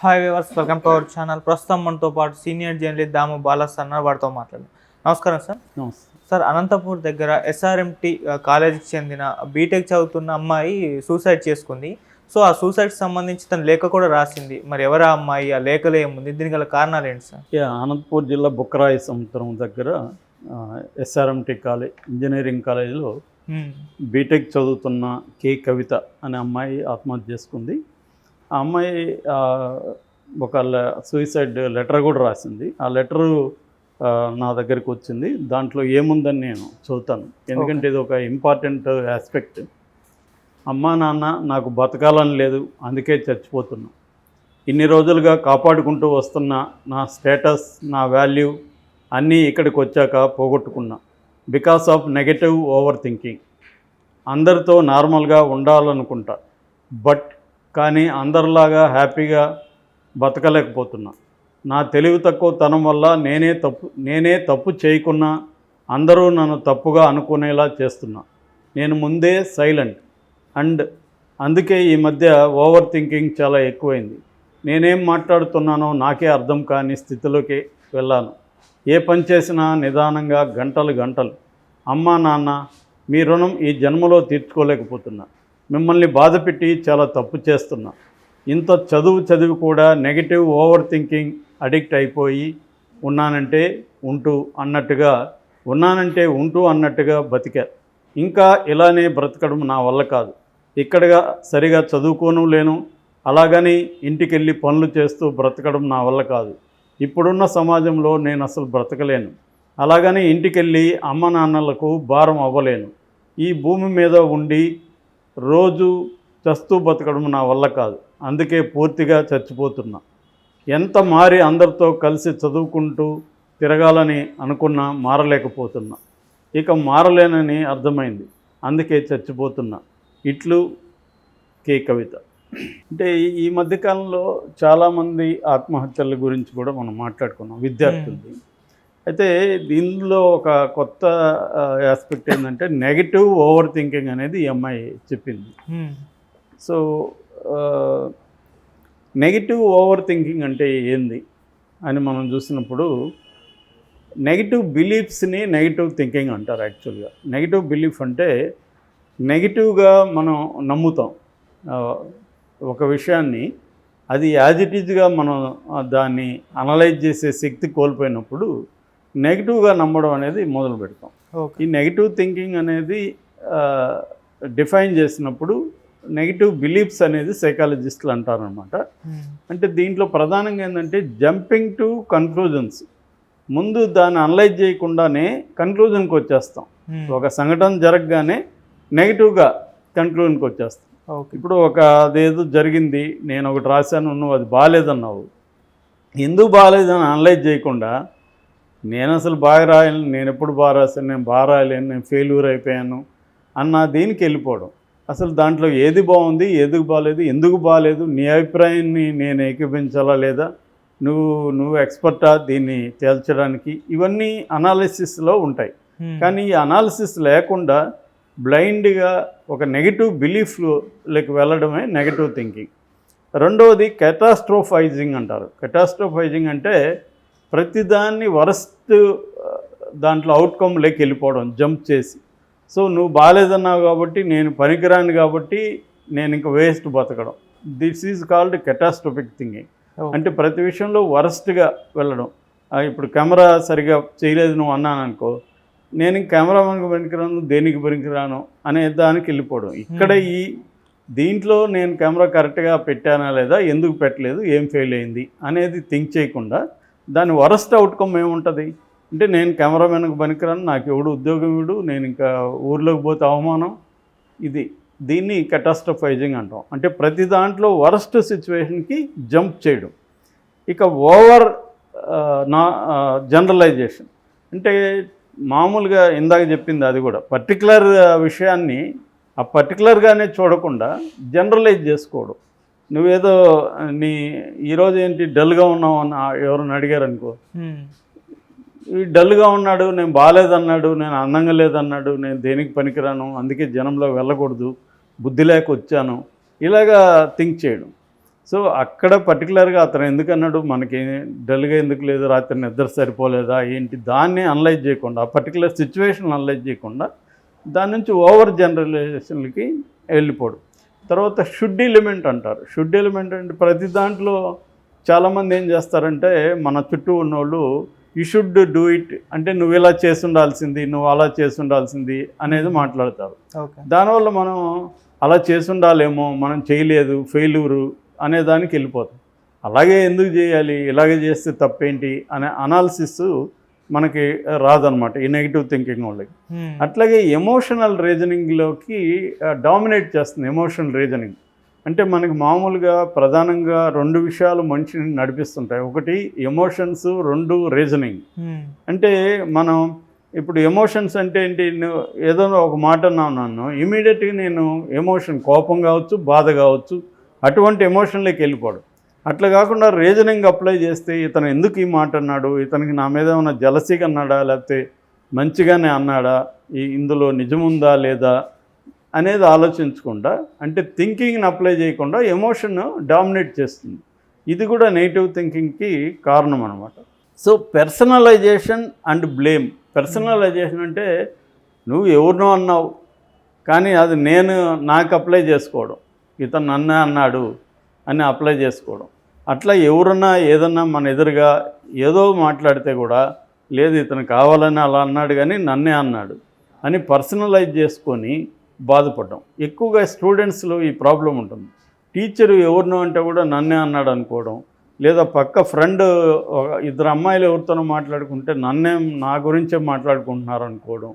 Hi viewers, welcome to our channel. ప్రస్తుతం మనతో పాటు సీనియర్ జర్నలిస్ట్ దాము బాలాస్ అన్న వారితో మాట్లాడారు. నమస్కారం సార్. సార్, అనంతపూర్ దగ్గర ఎస్ఆర్ఎంటీ కాలేజీకి చెందిన బీటెక్ చదువుతున్న అమ్మాయి సూసైడ్ చేసుకుంది. సో ఆ సూసైడ్కి సంబంధించి తన లేఖ కూడా రాసింది. మరి ఎవరా అమ్మాయి, ఆ లేఖలో ఏముంది, దీనికి గల కారణాలు ఏంటి సార్? అనంతపూర్ జిల్లా బుక్కరాయి సముద్రం దగ్గర ఎస్ఆర్ఎంటీ కాలేజ్, ఇంజనీరింగ్ కాలేజీలో బీటెక్ చదువుతున్న కే కవిత అనే అమ్మాయి ఆత్మహత్య చేసుకుంది. ఆ అమ్మాయి ఒక సూసైడ్ లెటర్ కూడా రాసింది. ఆ లెటరు నా దగ్గరికి వచ్చింది. దాంట్లో ఏముందని నేను చదువుతాను, ఎందుకంటే ఇది ఒక ఇంపార్టెంట్ ఆస్పెక్ట్. అమ్మా నాన్న నాకు బతకాలని లేదు, అందుకే చచ్చిపోతున్నా. ఇన్ని రోజులుగా కాపాడుకుంటూ వస్తున్న నా స్టేటస్, నా వాల్యూ అన్నీ ఇక్కడికి వచ్చాక పోగొట్టుకున్నా. Because of negative over thinking. అందరితో నార్మల్గా ఉండాలనుకుంటా, బట్ కానీ అందరిలాగా హ్యాపీగా బతకలేకపోతున్నా. నా తెలివి తక్కువ తనం వల్ల నేనే తప్పు చేయకున్నా అందరూ నన్ను తప్పుగా అనుకునేలా చేస్తున్నా. నేను ముందే సైలెంట్ అండ్ అందుకే ఈ మధ్య ఓవర్ థింకింగ్ చాలా ఎక్కువైంది. నేనేం మాట్లాడుతున్నానో నాకే అర్థం కాని స్థితిలోకి వెళ్ళాను. ఏ పని చేసినా నిదానంగా గంటలు. అమ్మా నాన్న, మీ రుణం ఈ జన్మలో తీర్చుకోలేకపోతున్నా. మిమ్మల్ని బాధపెట్టి చాలా తప్పు చేస్తున్నా. ఇంత చదివి కూడా నెగిటివ్ ఓవర్ థింకింగ్ అడిక్ట్ అయిపోయి ఉన్నానంటే ఉంటూ అన్నట్టుగా బతికా. ఇంకా ఇలానే బ్రతకడం నా వల్ల కాదు. ఇక్కడగా సరిగా చదువుకోను లేను, అలాగని ఇంటికెళ్ళి పనులు చేస్తూ బ్రతకడం నా వల్ల కాదు. ఇప్పుడున్న సమాజంలో నేను అసలు బ్రతకలేను. అలాగని ఇంటికెళ్ళి అమ్మ నాన్నలకు భారం అవ్వలేను. ఈ భూమి మీద ఉండి రోజు చస్తూ బతకడం నా వల్ల కాదు. అందుకే పూర్తిగా చచ్చిపోతున్నా. ఎంత మారి అందరితో కలిసి చదువుకుంటూ తిరగాలని అనుకున్నా మారలేకపోతున్నా. ఇక మారలేనని అర్థమైంది, అందుకే చచ్చిపోతున్నా. ఇట్లు కే కవిత. అంటే ఈ మధ్యకాలంలో చాలామంది ఆత్మహత్యల గురించి కూడా మనం మాట్లాడుకున్నాం, విద్యార్థులది. అయితే దీనిలో ఒక కొత్త ఆస్పెక్ట్ ఏంటంటే నెగిటివ్ ఓవర్ థింకింగ్ అనేది ఈ అమ్మాయి చెప్పింది. సో నెగిటివ్ ఓవర్ థింకింగ్ అంటే ఏంది అని మనం చూసినప్పుడు, నెగిటివ్ బిలీఫ్స్ని నెగిటివ్ థింకింగ్ అంటారు. యాక్చువల్గా నెగిటివ్ బిలీఫ్ అంటే నెగిటివ్గా మనం నమ్ముతాం ఒక విషయాన్ని. అది యాజ్ ఇట్ ఈజ్గా మనం దాన్ని అనలైజ్ చేసే శక్తి కోల్పోయినప్పుడు నెగిటివ్గా నమ్మడం అనేది మొదలు పెడతాం. ఈ నెగిటివ్ థింకింగ్ అనేది డిఫైన్ చేసినప్పుడు నెగిటివ్ బిలీఫ్స్ అనేది సైకాలజిస్టులు అంటారనమాట. అంటే దీంట్లో ప్రధానంగా ఏంటంటే జంపింగ్ టు కన్క్లూజన్స్. ముందు దాన్ని అనలైజ్ చేయకుండానే కన్క్లూజన్కి వచ్చేస్తాం. ఒక సంఘటన జరగగానే నెగిటివ్గా కన్క్లూజన్కి వచ్చేస్తాం. ఇప్పుడు అదేదో జరిగింది, నేను ఒకటి రాశాను, నువ్వు అది బాగాలేదన్నావు. ఎందుకు బాగాలేదని అనలైజ్ చేయకుండా నేను అసలు బాగా రాయను, నేను ఎప్పుడు బాగా రాశాను, నేను బాగా రాయలేను, నేను ఫెయిల్యూర్ అయిపోయాను అన్న దీనికి వెళ్ళిపోవడం. అసలు దాంట్లో ఏది బాగుంది, ఏది బాగాలేదు, ఎందుకు బాగాలేదు, నీ అభిప్రాయాన్ని నేను ఏకీపించాలా లేదా, నువ్వు ఎక్స్పర్టా దీన్ని తేల్చడానికి, ఇవన్నీ అనాలిసిస్లో ఉంటాయి. కానీ ఈ అనాలిసిస్ లేకుండా బ్లైండ్గా ఒక నెగిటివ్ బిలీఫ్లోకి వెళ్ళడమే నెగిటివ్ థింకింగ్. రెండవది కెటాస్ట్రోఫైజింగ్ అంటారు. కెటాస్ట్రోఫైజింగ్ అంటే ప్రతిదాన్ని వరస్ట్ దాంట్లో అవుట్కమ్లోకి వెళ్ళిపోవడం, జంప్ చేసి. సో నువ్వు బాగాలేదన్నావు కాబట్టి, నేను పనికిరాను కాబట్టి నేను ఇంకా వేస్ట్ బతకడం. This is called catastrophic thinking. అంటే ప్రతి విషయంలో వరస్ట్గా వెళ్ళడం. ఇప్పుడు కెమెరా సరిగా చేయలేదు నువ్వు అన్నాను అనుకో, నేను కెమెరామెన్కి పనికిరాను, దేనికి పనికిరాను అనే దానికి వెళ్ళిపోవడం. ఇక్కడ దీంట్లో నేను కెమెరా కరెక్ట్గా పెట్టానా లేదా, ఎందుకు పెట్టలేదు, ఏం ఫెయిల్ అయింది అనేది థింక్ చేయకుండా దాని వరస్ట్ అవుట్కమ్ ఏముంటుంది అంటే, నేను కెమెరామెన్కి పనికిరాను, నాకు ఎవడు ఉద్యోగం ఇవ్వడు, నేను ఇంకా ఊర్లోకి పోతే అవమానం. దీన్ని కెటాస్ట్రోఫైజింగ్ అంటాం. అంటే ప్రతి దాంట్లో వరస్ట్ సిచ్యువేషన్కి జంప్ చేయడం. ఇక ఓవర్ జనరలైజేషన్ అంటే మామూలుగా ఇందాక చెప్పింది అది కూడా పర్టికులర్ విషయాన్ని పర్టికులర్గానే చూడకుండా జనరలైజ్ చేసుకోవడం. నువ్వేదో ఈరోజు ఏంటి డల్గా ఉన్నావు అని ఎవరైనా అడిగారు అనుకో, ఈ డల్గా ఉన్నాడు, నేను బాగాలేదన్నాడు, నేను అందంగా లేదన్నాడు, నేను దేనికి పనికిరాను, అందుకే జనంలో వెళ్ళకూడదు, బుద్ధి లేక వచ్చాను, ఇలాగా థింక్ చేయడం. సో అక్కడ పర్టికులర్గా అతను ఎందుకు అన్నాడు, మనకి డల్గా ఎందుకు లేదు, రాత్రి నిద్ర సరిపోలేదా ఏంటి, దాన్ని అనలైజ్ చేయకుండా, ఆ పర్టికులర్ సిచ్యువేషన్ అనలైజ్ చేయకుండా దాని నుంచి ఓవర్ జనరలైజేషన్లకి వెళ్ళిపోవడం. తర్వాత షుడ్ ఎలిమెంట్ అంటారు. షుడ్ ఎలిమెంట్ అంటే ప్రతి దాంట్లో చాలామంది ఏం చేస్తారంటే, మన చుట్టూ ఉన్నోళ్ళు యూ షుడ్ డూ ఇట్ అంటే నువ్వు ఇలా చేసి ఉండాల్సింది, నువ్వు అలా చేసి ఉండాల్సింది అనేది మాట్లాడతారు. దానివల్ల మనం అలా చేసి ఉండాలేమో, మనం చేయలేదు, ఫెయిల్యూరు అనే దానికి వెళ్ళిపోతాం. అలాగే ఎందుకు చేయాలి, ఇలాగే చేస్తే తప్పేంటి అనే అనాలిసిస్ మనకి రాదనమాట ఈ నెగిటివ్ థింకింగ్ వాళ్ళకి. అట్లాగే ఎమోషనల్ రీజనింగ్లోకి డామినేట్ చేస్తుంది ఎమోషనల్ రీజనింగ్. అంటే మనకి మామూలుగా ప్రధానంగా 2 విషయాలు మనిషిని నడిపిస్తుంటాయి. ఒకటి ఎమోషన్స్, 2 రీజనింగ్. అంటే మనం ఇప్పుడు ఎమోషన్స్ అంటే ఏంటి, ఏదో ఒక మాట అన్నాను నన్ను, ఇమీడియట్గా నేను ఎమోషన్, కోపం కావచ్చు, బాధ కావచ్చు, అటువంటి ఎమోషన్లోకి వెళ్ళిపోవడం. అట్లా కాకుండా రీజనింగ్ అప్లై చేస్తే ఇతను ఎందుకు ఈ మాట అన్నాడు, ఇతనికి నా మీద ఏమైనా జలసీగా అన్నాడా, లేకపోతే మంచిగానే అన్నాడా, ఇందులో నిజముందా లేదా అనేది ఆలోచించకుండా, అంటే థింకింగ్ని అప్లై చేయకుండా ఎమోషన్ డామినేట్ చేస్తుంది. ఇది కూడా నెగిటివ్ థింకింగ్కి కారణం అనమాట. So personalisation and blame. Personalisation అంటే నువ్వు ఎవరినో అన్నావు కానీ అది నాకు అప్లై చేసుకోవడం, ఇతను నన్నే అన్నాడు అని అప్లై చేసుకోవడం. అట్లా ఎవరన్నా ఏదన్నా మన ఎదురుగా ఏదో మాట్లాడితే కూడా, లేదు ఇతను కావాలని అలా అన్నాడు కానీ నన్నే అన్నాడు అని పర్సనలైజ్ చేసుకొని బాధపడ్డాం. ఎక్కువగా స్టూడెంట్స్లో ఈ ప్రాబ్లం ఉంటుంది. టీచరు ఎవరినో అంటే కూడా నన్నే అన్నాడు అనుకోవడం, లేదా పక్క ఫ్రెండ్ 2 అమ్మాయిలు ఎవరితోనో మాట్లాడుకుంటే నా గురించే మాట్లాడుకుంటున్నారు అనుకోవడం.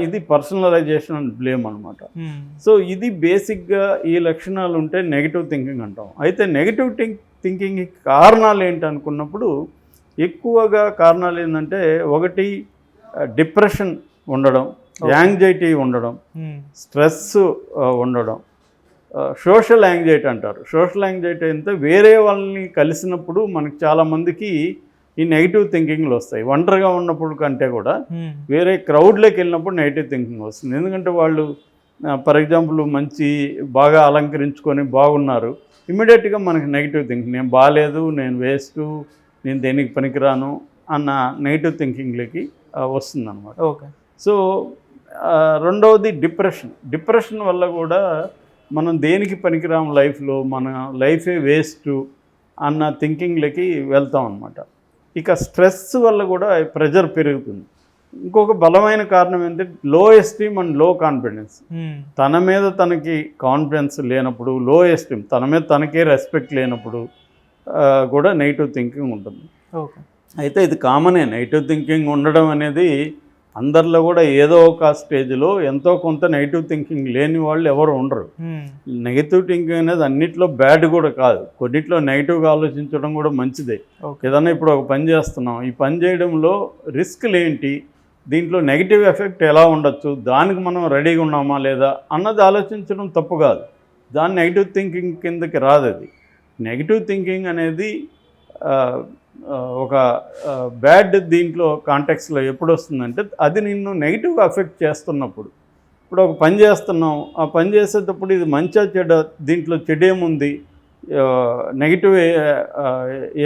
ఇది పర్సనలైజేషన్ అండ్ బ్లేమ్ అనమాట. సో ఇది బేసిక్గా ఈ లక్షణాలు ఉంటే నెగిటివ్ థింకింగ్ అంటాం. అయితే నెగిటివ్ థింకింగ్ కారణాలు ఏంటి అనుకున్నప్పుడు ఎక్కువగా కారణాలు ఏంటంటే, ఒకటి డిప్రెషన్ ఉండడం, యాంగ్జైటీ ఉండడం, స్ట్రెస్ ఉండడం, సోషల్ యాంగ్జైటీ అంటారు. సోషల్ యాంగ్జైటీ అంటే వేరే వాళ్ళని కలిసినప్పుడు మనకి చాలామందికి ఈ నెగిటివ్ థింకింగ్లు వస్తాయి. ఒంటరిగా ఉన్నప్పుడు కంటే కూడా వేరే క్రౌడ్లోకి వెళ్ళినప్పుడు నెగిటివ్ థింకింగ్ వస్తుంది. ఎందుకంటే వాళ్ళు ఫర్ ఎగ్జాంపుల్ బాగా అలంకరించుకొని బాగున్నారు, ఇమ్మీడియట్గా మనకి నెగిటివ్ థింకింగ్, నేను బాగాలేదు, నేను వేస్ట్, నేను దేనికి పనికిరాను అన్న నెగిటివ్ థింకింగ్లోకి వస్తుందన్నమాట. ఓకే. సో రెండవది డిప్రెషన్ వల్ల కూడా మనం దేనికి పనికిరాము లైఫ్లో, మన లైఫే వేస్ట్ అన్న థింకింగ్లోకి వెళ్తాం అన్నమాట. ఇక స్ట్రెస్ వల్ల కూడా ప్రెషర్ పెరుగుతుంది. ఇంకొక బలమైన కారణం ఏంటంటే లో ఎస్టీమ్ అండ్ లో కాన్ఫిడెన్స్. తన మీద తనకి కాన్ఫిడెన్స్ లేనప్పుడు, లో ఎస్టీమ్, తన మీద తనకే రెస్పెక్ట్ లేనప్పుడు కూడా నెగిటివ్ థింకింగ్ ఉంటుంది. అయితే ఇది కామనే, నెగిటివ్ థింకింగ్ ఉండడం అనేది అందరిలో కూడా ఏదో ఒక స్టేజ్లో ఎంతో కొంత నెగిటివ్ థింకింగ్ లేని వాళ్ళు ఎవరు ఉండరు. నెగిటివ్ థింకింగ్ అనేది అన్నిట్లో బ్యాడ్ కూడా కాదు, కొన్నిట్లో నెగిటివ్గా ఆలోచించడం కూడా మంచిదే. ఏదన్నా ఇప్పుడు ఒక పని చేస్తున్నాం, ఈ పని చేయడంలో రిస్క్లు ఏంటి, దీంట్లో నెగిటివ్ ఎఫెక్ట్ ఎలా ఉండొచ్చు, దానికి మనం రెడీగా ఉన్నామా లేదా అన్నది ఆలోచించడం తప్పు కాదు. దాని నెగిటివ్ థింకింగ్ కిందకి రాదు. అది నెగిటివ్ థింకింగ్ అనేది ఒక బ్యాడ్ దీంట్లో కాంటెక్స్లో ఎప్పుడు వస్తుందంటే, అది నిన్ను నెగిటివ్గా అఫెక్ట్ చేస్తున్నప్పుడు. ఇప్పుడు ఒక పని చేస్తున్నాం, ఆ పని చేసేటప్పుడు ఇది మంచిగా చెడ్డ, దీంట్లో చెడేముంది, నెగిటివ్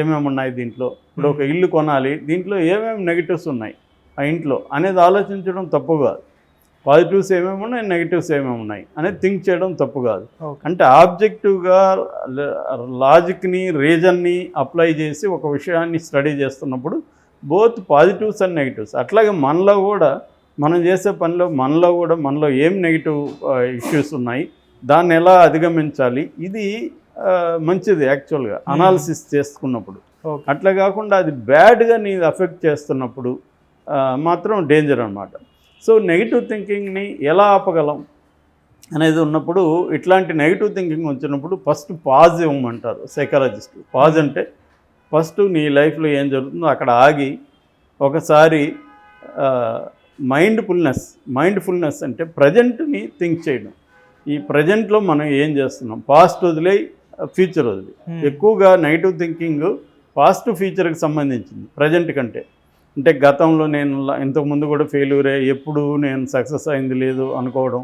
ఏమేమి ఉన్నాయి దీంట్లో, ఇప్పుడు ఒక ఇల్లు కొనాలి, దీంట్లో ఏమేమి నెగిటివ్స్ ఉన్నాయి ఆ ఇంట్లో అనేది ఆలోచించడం తప్పు కాదు. పాజిటివ్స్ ఏమేమి ఉన్నాయి, నెగిటివ్స్ ఏమేమి ఉన్నాయి అనేది థింక్ చేయడం తప్పు కాదు. అంటే ఆబ్జెక్టివ్గా లాజిక్ని, రీజన్ని అప్లై చేసి ఒక విషయాన్ని స్టడీ చేస్తున్నప్పుడు బోత్ పాజిటివ్స్ అండ్ నెగిటివ్స్. అట్లాగే మనలో కూడా, మనం చేసే పనిలో మనలో ఏం నెగిటివ్ ఇష్యూస్ ఉన్నాయి, దాన్ని ఎలా అధిగమించాలి, ఇది మంచిది యాక్చువల్గా అనాలిసిస్ చేసుకున్నప్పుడు. అట్లా కాకుండా అది బ్యాడ్గా నీ అఫెక్ట్ చేస్తున్నప్పుడు మాత్రం డేంజర్ అన్నమాట. సో నెగిటివ్ థింకింగ్ని ఎలా ఆపగలం అనేది ఉన్నప్పుడు, ఇట్లాంటి నెగిటివ్ థింకింగ్ వచ్చినప్పుడు ఫస్ట్ పాజ్ ఇవ్వమంటారు సైకాలజిస్ట్. పాజ్ అంటే ఫస్ట్ నీ లైఫ్లో ఏం జరుగుతుందో అక్కడ ఆగి ఒకసారి మైండ్ఫుల్నెస్ అంటే ప్రజెంట్ని థింక్ చేయడం. ఈ ప్రజెంట్లో మనం ఏం చేస్తున్నాం, పాస్ట్ వదిలే ఫ్యూచర్ వదిలి. ఎక్కువగా నెగిటివ్ థింకింగ్ పాస్ట్ ఫ్యూచర్కి సంబంధించింది ప్రజెంట్ కంటే. అంటే గతంలో నేను ఇంతకుముందు కూడా ఫెయిల్యూరే, ఎప్పుడు నేను సక్సెస్ అయింది లేదు అనుకోవడం,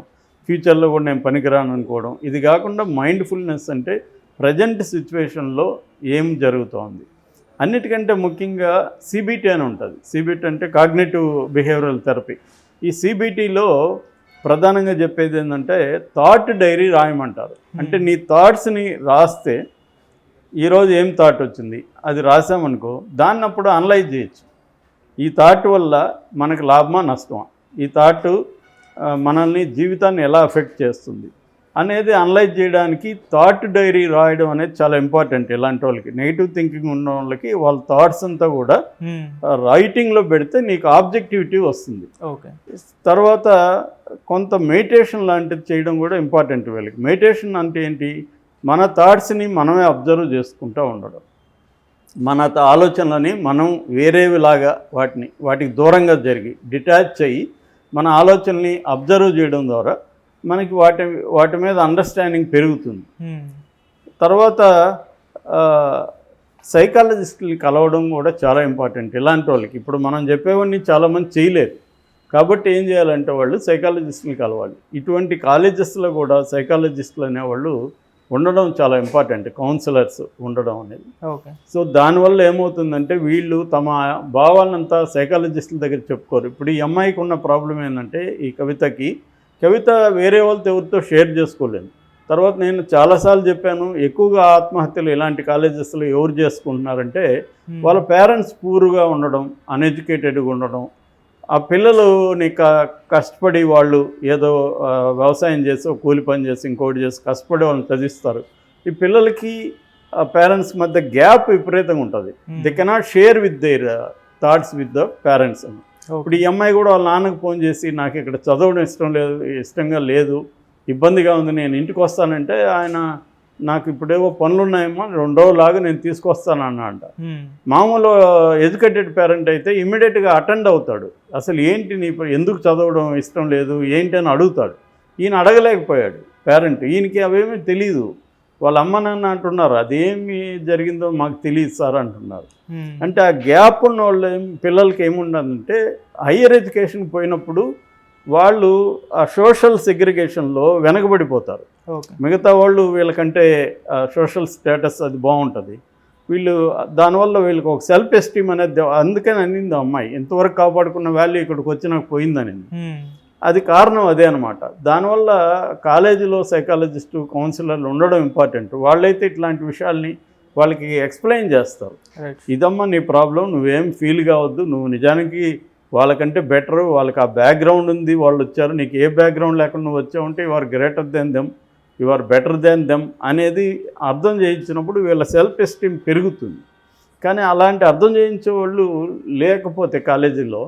ఫ్యూచర్లో కూడా నేను పనికిరాను అనుకోవడం. ఇది కాకుండా మైండ్ఫుల్నెస్ అంటే ప్రజెంట్ సిచ్యువేషన్లో ఏం జరుగుతోంది. అన్నిటికంటే ముఖ్యంగా సిబిటి అని ఉంటుంది. సిబిటి అంటే కాగ్నిటివ్ బిహేవియరల్ థెరపీ. ఈ సిబిటిలో ప్రధానంగా చెప్పేది ఏంటంటే థాట్ డైరీ రాయమంటారు. అంటే నీ థాట్స్ని రాస్తే ఈరోజు ఏం థాట్ వచ్చింది అది రాసామనుకో, దాన్ని అప్పుడు అనలైజ్ చేయొచ్చు. ఈ థాట్ వల్ల మనకు లాభమా నష్టమా, ఈ థాట్ మనల్ని జీవితాన్ని ఎలా ఎఫెక్ట్ చేస్తుంది అనేది అనలైజ్ చేయడానికి థాట్ డైరీ రాయడం అనేది చాలా ఇంపార్టెంట్. ఇలాంటి వాళ్ళకి, నెగిటివ్ థింకింగ్ ఉన్న వాళ్ళకి వాళ్ళ థాట్స్ అంతా కూడా రైటింగ్లో పెడితే నీకు ఆబ్జెక్టివిటీ వస్తుంది. ఓకే. తర్వాత కొంత మెడిటేషన్ లాంటిది చేయడం కూడా ఇంపార్టెంట్ వీళ్ళకి. మెడిటేషన్ అంటే ఏంటి, మన థాట్స్ని మనమే అబ్జర్వ్ చేసుకుంటూ ఉండడం, మన ఆలోచనలని మనం వేరేవిలాగా వాటికి దూరంగా జరిగి డిటాచ్ అయ్యి మన ఆలోచనని అబ్జర్వ్ చేయడం ద్వారా మనకి వాటి మీద అండర్స్టాండింగ్ పెరుగుతుంది. తర్వాత సైకాలజిస్టులు కలవడం కూడా చాలా ఇంపార్టెంట్ ఇలాంటి వాళ్ళకి. ఇప్పుడు మనం చెప్పేవన్నీ చాలామంది చేయలేరు, కాబట్టి ఏం చేయాలంటే వాళ్ళు సైకాలజిస్టులు కలవాలి. ఇటువంటి కాలేజెస్లో కూడా సైకాలజిస్టులు అనేవాళ్ళు ఉండడం చాలా ఇంపార్టెంట్, కౌన్సిలర్స్ ఉండడం అనేది. ఓకే. సో దానివల్ల ఏమవుతుందంటే వీళ్ళు తమ భావాలంతా సైకాలజిస్టుల దగ్గర చెప్పుకోరు. ఇప్పుడు ఈ అమ్మాయికి ఉన్న ప్రాబ్లం ఏంటంటే, ఈ కవిత వేరే వాళ్ళతో ఎవరితో షేర్ చేసుకోలేదు. తర్వాత నేను చాలాసార్లు చెప్పాను, ఎక్కువగా ఆత్మహత్యలు ఇలాంటి కాలేజెస్లో ఎవరు చేసుకుంటున్నారంటే వాళ్ళ పేరెంట్స్ పూర్గా ఉండడం, అన్ఎడ్యుకేటెడ్గా ఉండడం, ఆ పిల్లలుని కష్టపడి వాళ్ళు ఏదో వ్యవసాయం చేసి కూలి పని చేసి ఇంకోటి చేసి కష్టపడి వాళ్ళని చదివిస్తారు. ఈ పిల్లలకి పేరెంట్స్ మధ్య గ్యాప్ విపరీతంగా ఉంటుంది. They cannot share with their thoughts with the parents అని. ఇప్పుడు ఈ అమ్మాయి కూడా వాళ్ళ నాన్నకు ఫోన్ చేసి నాకు ఇక్కడ చదవడం ఇష్టంగా లేదు, ఇబ్బందిగా ఉంది, నేను ఇంటికి వస్తానంటే ఆయన నాకు ఇప్పుడేవో పనులు ఉన్నాయేమో 2 రోజులాగా నేను తీసుకొస్తాను అన్నమాట. మామూలు ఎడ్యుకేటెడ్ పేరెంట్ అయితే ఇమ్మీడియట్గా అటెండ్ అవుతాడు. అసలు ఏంటి నీ ఎందుకు చదవడం ఇష్టం లేదు ఏంటి అని అడుగుతాడు. ఈయన అడగలేకపోయాడు పేరెంట్. ఈయనకి అవేమీ తెలియదు. వాళ్ళ అమ్మ నాన్న అంటున్నారు అదేమి జరిగిందో మాకు తెలియదు సార్ అంటున్నారు. అంటే ఆ గ్యాప్ ఉన్న వాళ్ళు పిల్లలకి ఏముండదంటే హయ్యర్ ఎడ్యుకేషన్ పోయినప్పుడు వాళ్ళు ఆ సోషల్ సెగ్రిగేషన్లో వెనకబడిపోతారు. మిగతా వాళ్ళు వీళ్ళకంటే సోషల్ స్టేటస్ అది బాగుంటుంది. వీళ్ళు దానివల్ల వీళ్ళకి ఒక సెల్ఫ్ ఎస్టీమ్ అనేది, అందుకని అనింది అమ్మాయి, ఎంతవరకు కాపాడుకున్న వాల్యూ ఇక్కడికి వచ్చి నాకు పోయిందని. అది కారణం అదే అనమాట. దానివల్ల కాలేజీలో సైకాలజిస్టు కౌన్సిలర్లు ఉండడం ఇంపార్టెంట్. వాళ్ళైతే ఇట్లాంటి విషయాల్ని వాళ్ళకి ఎక్స్ప్లెయిన్ చేస్తారు. ఇదమ్మా నీ ప్రాబ్లం, నువ్వేం ఫీల్ కావద్దు, నువ్వు నిజానికి వాళ్ళకంటే బెటరు, వాళ్ళకి ఆ బ్యాక్గ్రౌండ్ ఉంది, వాళ్ళు వచ్చారు, నీకు ఏ బ్యాక్గ్రౌండ్ లేకుండా నువ్వు వచ్చావంటే you are greater than them, you are better than them అనేది అర్థం చేయించినప్పుడు వీళ్ళ సెల్ఫ్ ఎస్టీమ్ పెరుగుతుంది. కానీ అలాంటి అర్థం చేయించే వాళ్ళు లేకపోతే కాలేజీలో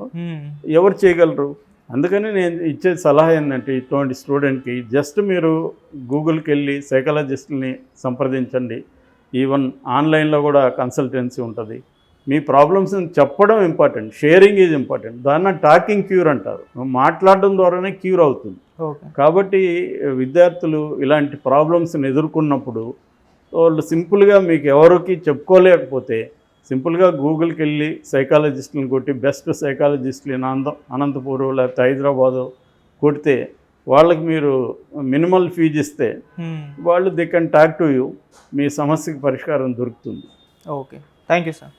ఎవరు చేయగలరు? అందుకని నేను ఇచ్చే సలహా ఏంటంటే ఇటువంటి స్టూడెంట్కి జస్ట్ మీరు గూగుల్కి వెళ్ళి సైకాలజిస్టుల్ని సంప్రదించండి. ఈవెన్ ఆన్లైన్లో కూడా కన్సల్టెన్సీ ఉంటుంది. మీ ప్రాబ్లమ్స్ని చెప్పడం ఇంపార్టెంట్, షేరింగ్ ఈజ్ ఇంపార్టెంట్. దాన్ని టాకింగ్ క్యూర్ అంటారు. మాట్లాడడం ద్వారానే క్యూర్ అవుతుంది. కాబట్టి విద్యార్థులు ఇలాంటి ప్రాబ్లమ్స్ని ఎదుర్కొన్నప్పుడు వాళ్ళు సింపుల్గా మీకు ఎవరికి చెప్పుకోలేకపోతే సింపుల్గా గూగుల్కి వెళ్ళి సైకాలజిస్టులను కొట్టి బెస్ట్ సైకాలజిస్టులు అనంతపూర్ లేకపోతే హైదరాబాదు కొడితే వాళ్ళకి మీరు మినిమల్ ఫీజు ఇస్తే వాళ్ళు they can talk to you, మీ సమస్యకి పరిష్కారం దొరుకుతుంది. Okay, thank you sir.